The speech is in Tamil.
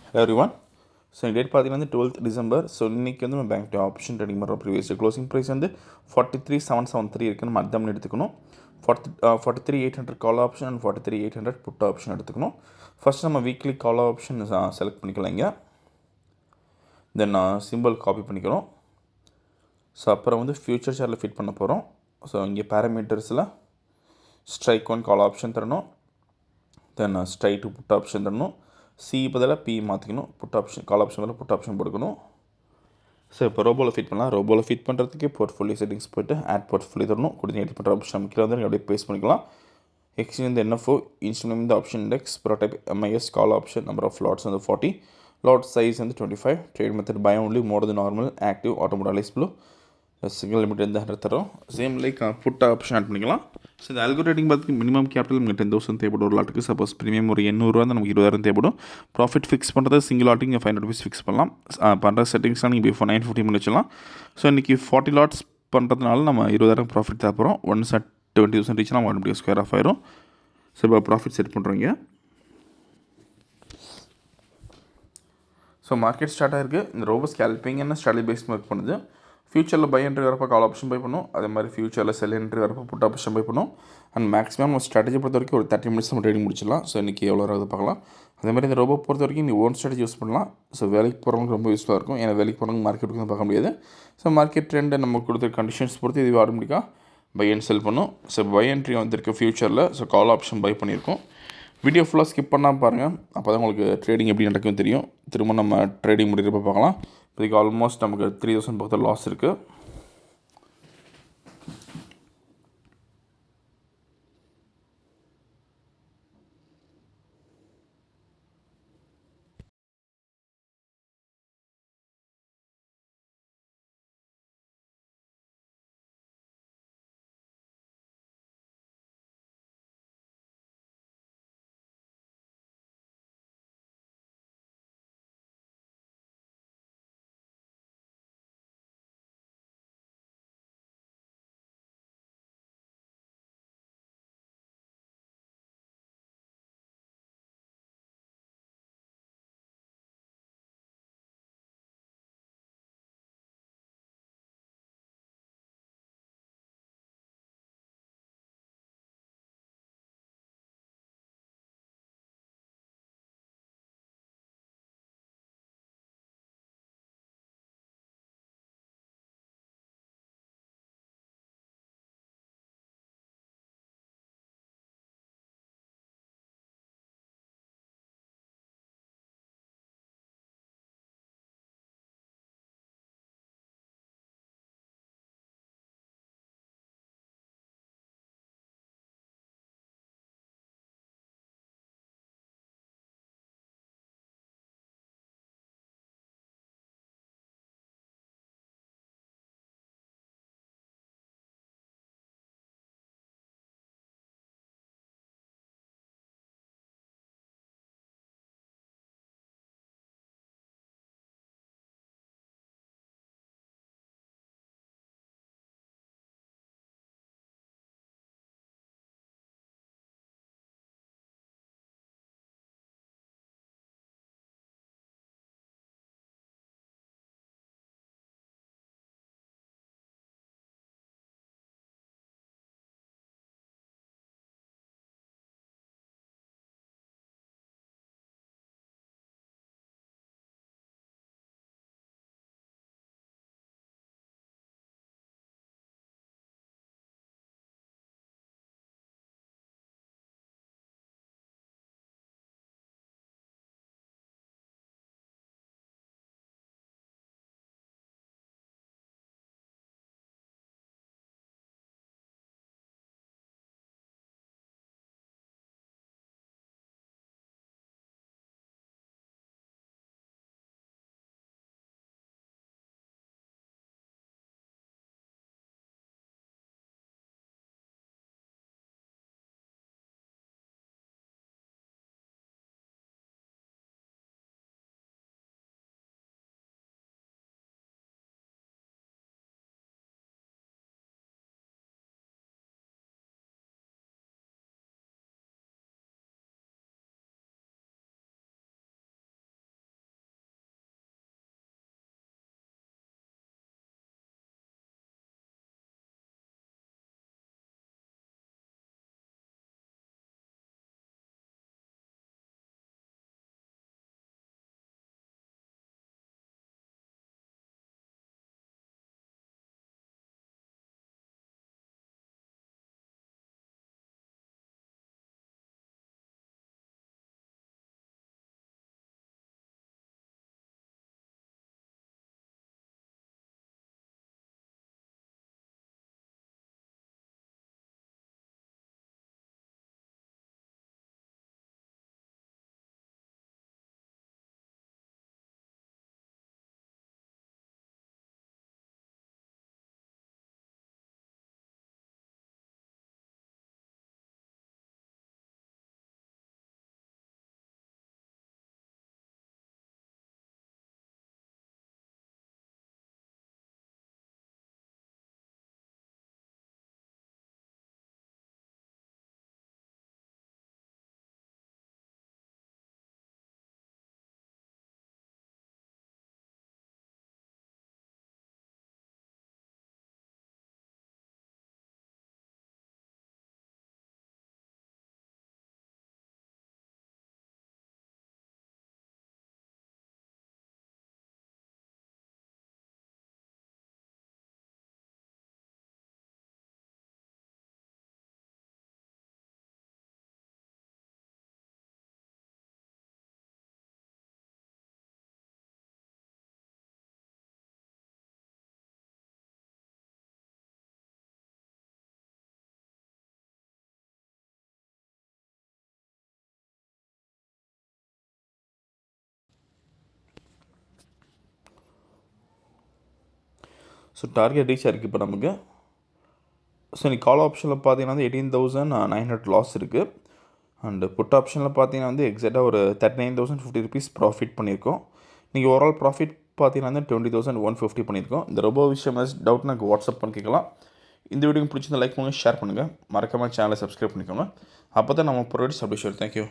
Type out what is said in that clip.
Hello everyone. So in date பார்த்தீங்கன்னா 12th December. ஸோ இன்றைக்கி வந்து நம்ம பேங்க் ஆப்ஷன் ட்ரேடிங் பண்ணுறோம். ப்ரீவியஸ் க்ளோசிங் ப்ரைஸ் வந்து 43,773 இருக்குன்னு நம்ம அர்த்தம் எடுத்துக்கணும். 43,800 call option and 43,800 put option எடுத்துக்கணும். ஃபர்ஸ்ட் நம்ம வீக்லி கால் ஆப்ஷன் செலக்ட் பண்ணிக்கலாம் இங்கே. தென் சிம்பிள் காப்பி பண்ணிக்கிறோம். ஸோ அப்புறம் வந்து ஃபியூச்சர் சார்ட்டில் ஃபிட் பண்ண போகிறோம். ஸோ இங்கே பேராமீட்டர்ஸில் ஸ்ட்ரைக் 1 கால் ஆப்ஷன் தரணும். தென் ஸ்ட்ரைக் 2 புட் ஆப்ஷன் தரணும். சி பதிலாக பி மாற்றிக்கணும். புட் ஆப்ஷன் கால் ஆப்ஷன் பதிலாக புட் ஆப்ஷன் போட்டுக்கணும். ஸோ இப்போ ரோபோவில் ஃபிட் பண்ணலாம். ரோபோவில் ஃபிட் பண்ணுறதுக்கு போர்ட்ஃபோலியோ செட்டிங்ஸ் போய்ட்டு ஆட் போர்ட்ஃபோலியோ தரணும். கொடுத்து எடிட் பண்ணுற ஆப்ஷன் கீழே வந்து அப்படியே பேஸ்ட் பண்ணிக்கலாம். எக்ஸ்சேஞ்ச் வந்து என்எஃப்ஓ இன்ஸ்ட்ரூமெண்ட் வந்து ஆப்ஷன் இண்டெக்ஸ் ப்ரோடைப் MIS call option number of lots வந்து 40, லாட் சைஸ் வந்து 25, trade method buy only more than normal active ஆட்டோமோடைஸ் ப்ளூ சிங்கிள் லிமிட் வந்து 100 தரும். Same like put option add பண்ணிக்கலாம். ஸோ இந்த ஆல்கோ ட்ரேடிங் பார்த்துக்கு மினிமம் கேபிட்டல் நமக்கு 10,000 தேவைப்படும் ஒரு லாட்டுக்கு. சப்போஸ் ப்ரீமியம் ஒரு 800 தான் நமக்கு 20,000 தேவைப்படும். ப்ராஃபிட் ஃபிக்ஸ் பண்ணுறது சிங்கிள் லாட்டுக்கு இங்கே 500 rupees ஃபிக்ஸ் பண்ணலாம். பண்ணுற செட்டிங்ஸ்லாம் நீங்கள் பிஃபோர் 9:50 பண்ணி வச்சுக்கலாம். ஸோ இன்றைக்கி 40 லாட்ஸ் பண்ணுறதுனால நம்ம 20,000 ப்ராஃபிட் தேவைப்படும். ஒன்ஸ் அட் 20,000 ரீச்னா ஆட்டோமேட்டிக் ஸ்கொயர் ஆஃப் ஆயிரும். ஸோ இப்போ ப்ராஃபிட் செட் பண்ணுறோங்க. ஸோ மார்க்கெட் ஸ்டார்ட் ஆகிருக்கு. இந்த ரோபோ ஸ்கேல்பிங் என்ன ஸ்ட்ராட்டஜி பேஸ்ட் ஒர்க் பண்ணுது. ஃபியூச்சரில் பை என்ட்ரி வரப்போ கால் ஆப்ஷன் பை பண்ணும். அதே மாதிரி ஃபியூச்சரில் செல் என்ட்ரி வரப்போ புட் ஆப்ஷன் பை பண்ணும். அண்ட் மேக்ஸிமம் நம்ம ஸ்ட்ராட்டஜி பொறுத்த வரைக்கும் ஒரு 30 minutes நம்ம ட்ரேடிங் முடிச்சிடலாம். ஸோ இன்றைக்கி எவ்வளோ ஆகுது பார்க்கலாம். அதே மாதிரி இந்த ரோபோ பொறுத்த வரைக்கும் நீ ஓன் ஸ்ட்ராட்டஜி யூஸ் பண்ணலாம். ஸோ வேலைக்கு போகிறவங்களுக்கு ரொம்ப யூஸ்ஃபுல்லாக இருக்கும். ஏன்னா வேலைக்கு போகிறவங்க மார்க்கெட்டுக்கு வந்து பார்க்க முடியாது. ஸோ மார்க்கெட் ட்ரெண்டை நம்ம கொடுத்த கண்டிஷன்ஸ் பொறுத்து இது ஆட்டோமேட்டிக்காக பை அண்ட் செல் பண்ணும். ஸோ பை என்ட்ரி வந்துருக்கு ஃபியூச்சரில். ஸோ கால் ஆப்ஷன் பை பண்ணியிருக்கோம். வீடியோ ஃபுல்லாக ஸ்கிப் பண்ணாமல் பாருங்கள். அப்போ தான் உங்களுக்கு ட்ரேடிங் எப்படி நடக்கும்னு தெரியும். திரும்ப நம்ம ட்ரேடிங் முடிகிறப்ப பார்க்கலாம். இதுக்கு ஆல்மோஸ்ட் நமக்கு 3,000 பக்கத்தில் லாஸ் இருக்குது. ஸோ டார்கெட் ரீச் ஆகிருக்கு இப்போ நமக்கு. ஸோ நீ கால் ஆப்ஷனில் பார்த்தீங்கன்னா வந்து 18,900 லாஸ் இருக்குது. அண்டு புட் ஆப்ஷனில் பார்த்தீங்கன்னா வந்து எக்ஸாக்டாக ஒரு 39,050 ருபீஸ் ப்ராஃபிட் பண்ணியிருக்கோம். நீங்கள் ஓவரால் ப்ராஃபிட் பார்த்தீங்கன்னா வந்து 20,150 பண்ணியிருக்கோம். இந்த ரொம்ப விஷயம் டவுட் எனக்கு வாட்ஸ்அப் பண்ணி கேட்கலாம். இந்த வீடியோ பிடிச்சிருந்தா லைக் பண்ணுங்கள், ஷேர் பண்ணுங்கள், மறக்காமல் சேனலை சப்ஸ்கிரைப் பண்ணிக்கோங்க. அப்போ தான் நம்ம ப்ரொவைட்ஸ் அப்படி ஷேர். தேங்க்யூ.